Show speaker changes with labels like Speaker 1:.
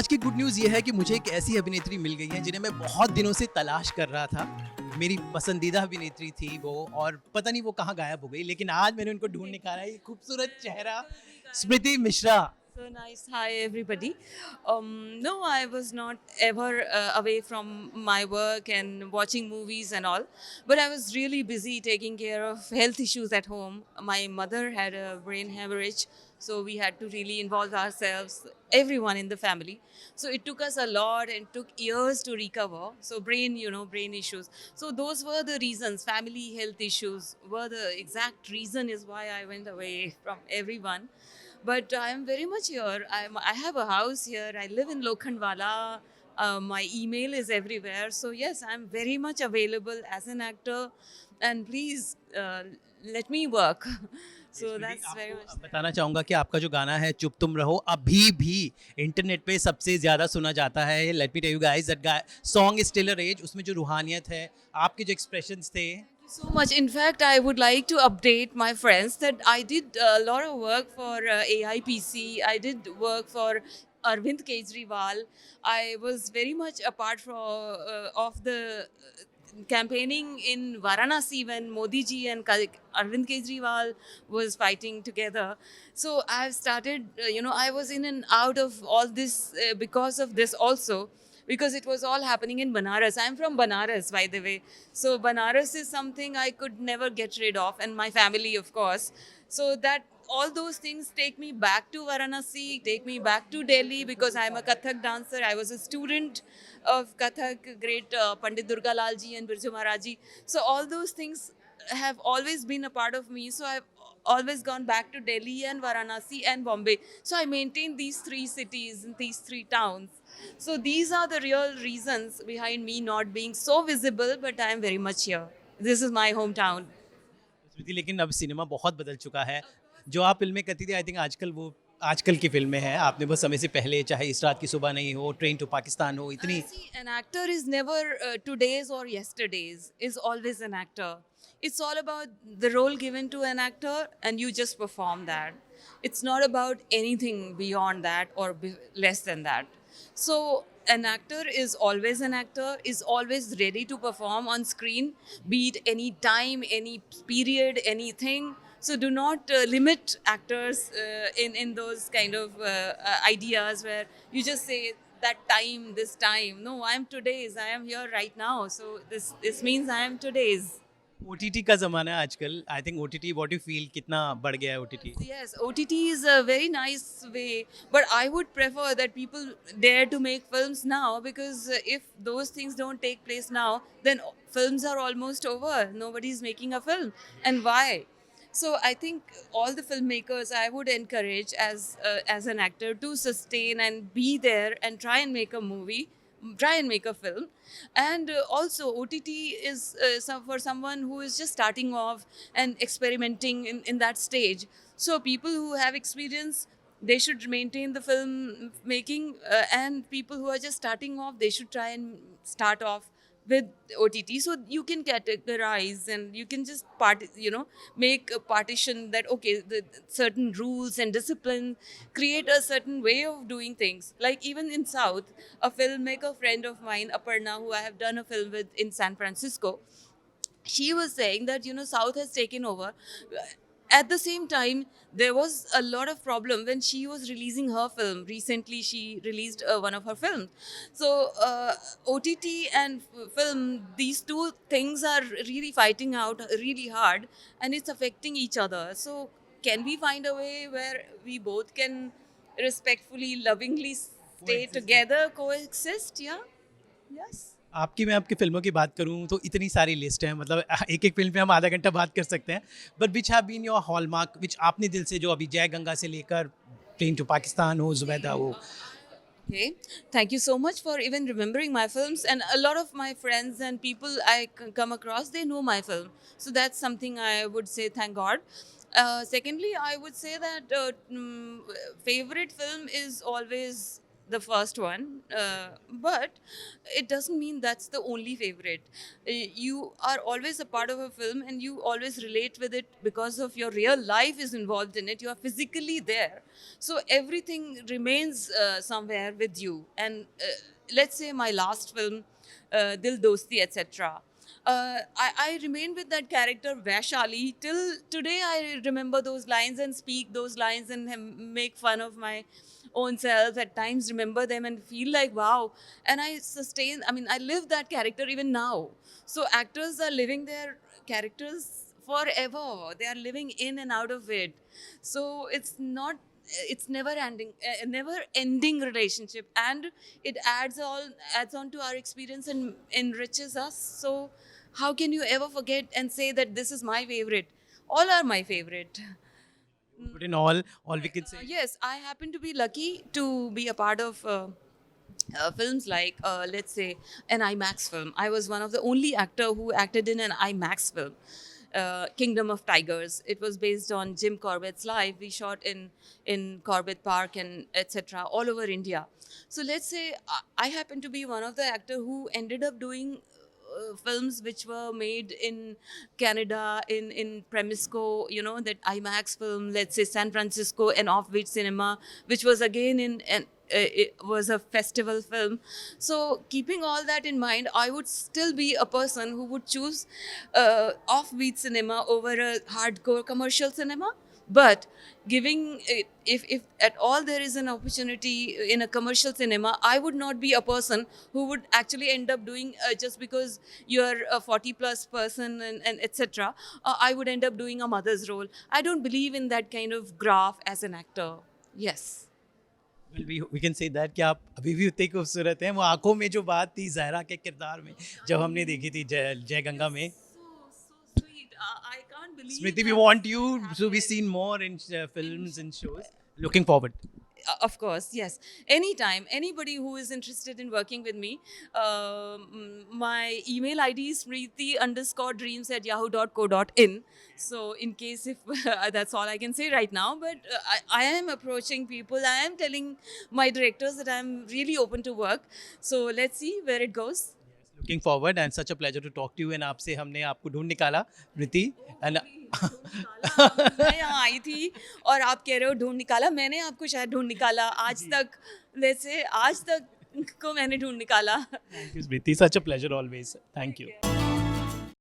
Speaker 1: आज की good news ये है कि मुझे एक ऐसी अभिनेत्री मिल गई है जिन्हें मैं बहुत दिनों से तलाश कर रहा था। मेरी पसंदीदा अभिनेत्री थी वो और पता नहीं वो कहाँ गायब हो गई, लेकिन आज मैंने उनको ढूँढ निकाला। ये खूबसूरत चेहरा स्मृति Mishra.
Speaker 2: So nice. Hi, everybody. No, I was not ever away from my work and watching movies and all, but I was really busy taking care of health issues at home. My mother had a brain hemorrhage, so we had to really involve ourselves, everyone in the family. So it took us a lot and took years to recover. So brain issues. So those were the reasons. Family health issues were the exact reason is why I went away from everyone. But I'm very much here. I have a house here. I live in Lokhandwala. My email is everywhere. So yes, I'm very much available as an actor. And please let me work. So
Speaker 1: Smriti,
Speaker 2: that's very much
Speaker 1: आपको
Speaker 2: there.
Speaker 1: बताना चाहूँगा कि आपका जो गाना है चुप तुम रहो अभी भी इंटरनेट पे सबसे ज़्यादा सुना जाता है। Let me tell you guys that song is still a rage. उसमें जो रूहानियत है, आपके जो एक्सप्रेशंस थे।
Speaker 2: So much. In fact, I would like to update my friends that I did a lot of work for AIPC. I did work for Arvind Kejriwal. I was very much a part of the campaigning in Varanasi when Modi ji and Arvind Kejriwal was fighting together. So I've started, I was in and out of all this because of this also, because it was all happening in Banaras. I'm from Banaras, by the way. So Banaras is something I could never get rid of, and my family, of course. So that all those things take me back to Varanasi, take me back to Delhi because I'm a Kathak dancer. I was a student of Kathak, great Pandit Durga Lal ji and Birju Maharaj ji. So all those things have always been a part of me. So I've always gone back to Delhi and Varanasi and Bombay. So I maintained these three cities and these three towns. So these are the real reasons behind me not being so visible, but I am very much here. This is my hometown.
Speaker 1: स्मृति, लेकिन अब cinema बहुत बदल चुका है। जो आप फ़िल्में करती थी, आई थिंक आजकल वो आजकल की फ़िल्में हैं। आपने बहुत समय से पहले, चाहे इस रात की सुबह नहीं हो, ट्रेन टू पाकिस्तान हो, इतनी
Speaker 2: See, an actor is never today's or yesterday's, is always an actor. It's all about the role given to an actor and you just perform that. It's not about anything beyond that or less than that. So, an actor is always an actor, is always ready to perform on screen, be it any time, any period, anything. So do not limit actors in those kind of ideas where you just say that time, this time. No, I am today's. I am here right now. So this means I am today's.
Speaker 1: OTT का ज़माना है आजकल। I think OTT what you feel कितना बढ़ गया है OTT?
Speaker 2: Yes, OTT is a very nice way, but I would prefer that people dare to make films now because if those things don't take place now, then films are almost over. Nobody's making a film. And why? So I think all the filmmakers I would encourage as an actor to sustain and be there and try and make a movie, try and make a film. And also OTT is for someone who is just starting off and experimenting in that stage. So people who have experience, they should maintain the film making, and people who are just starting off, they should try and start off with OTT. So you can categorize and you can just make a partition that okay, the certain rules and discipline create a certain way of doing things. Like even in South, a filmmaker friend of mine, Aparna, who I have done a film with in San Francisco, she was saying that South has taken over. At the same time, there was a lot of problem when she was releasing her film. Recently she released one of her films. So OTT and film, these two things are really fighting out really hard, and it's affecting each other. So can we find a way where we both can respectfully, lovingly stay together, coexist? Yeah. Yes.
Speaker 1: आपकी मैं आपकी फ़िल्मों की बात करूँ तो इतनी सारी लिस्ट है, मतलब एक-एक फ़िल्म पे हम आधा घंटा बात कर सकते हैं। But which have been your hallmark, which आपने दिल से, जो अभी जय गंगा से लेकर ट्रेन टू पाकिस्तान हो, ज़ुबैदा हो।
Speaker 2: Okay, thank you so much for even remembering my films. And a lot of my friends and people I come across, they know my film. So that's something I would say, thank God. Secondly, I would say that favorite film is always the first one, but it doesn't mean that's the only favorite. You are always a part of a film and you always relate with it because of your real life is involved in it. You are physically there, so everything remains somewhere with you. And let's say my last film, Dil Dosti, etc. I remain with that character Vaishali till today. I remember those lines and speak those lines and make fun of my own self at times, remember them and feel like wow. And I live that character even now. So actors are living their characters forever. They are living in and out of it. So it's never ending relationship, and it adds on to our experience and enriches us. So how can you ever forget and say that this is my favorite? All are my favorite.
Speaker 1: But in all we can say.
Speaker 2: Yes, I happen to be lucky to be a part of films like, let's say, an IMAX film. I was one of the only actor who acted in an IMAX film, Kingdom of Tigers. It was based on Jim Corbett's life. We shot in Corbett Park and etc. all over India. So let's say I happen to be one of the actor who ended up doing films which were made in Canada, in Premisco, that IMAX film, let's say San Francisco, and Offbeat Cinema, which was again it was a festival film. So keeping all that in mind, I would still be a person who would choose offbeat cinema over a hardcore commercial cinema. But giving it, if at all there is an opportunity in a commercial cinema, I would not be a person who would actually end up doing, just because you're a 40 plus person and etc. I would end up doing a mother's role. I don't believe in that kind of graph as an actor. Yes.
Speaker 1: Well, we can say that कि आप अभी भी उतने खूबसूरत हैं. वो आंखों में जो बात थी ज़हरा के किरदार में जब हमने देखी थी जय गंगा में.
Speaker 2: So sweet. I can't believe
Speaker 1: Smriti, we
Speaker 2: that
Speaker 1: want
Speaker 2: this
Speaker 1: you to be
Speaker 2: happened.
Speaker 1: seen more in films and shows. Looking forward.
Speaker 2: Of course, yes. Anytime, anybody who is interested in working with me, my email ID is smriti_dreams@yahoo.co.in. So, in case if that's all I can say right now, but I am approaching people. I am telling my directors that I'm really open to work. So, let's see where it goes.
Speaker 1: Looking forward and such a pleasure to talk to you. And आपसे हमने आपको ढूंढ निकाला, Smriti. And
Speaker 2: मैं यहाँ आई थी और आप कह रहे हो ढूंढ निकाला. मैंने आपको शायद ढूंढ निकाला. आज तक को मैंने ढूंढ निकाला.
Speaker 1: thank you, Smriti. Such a pleasure always. Thank you.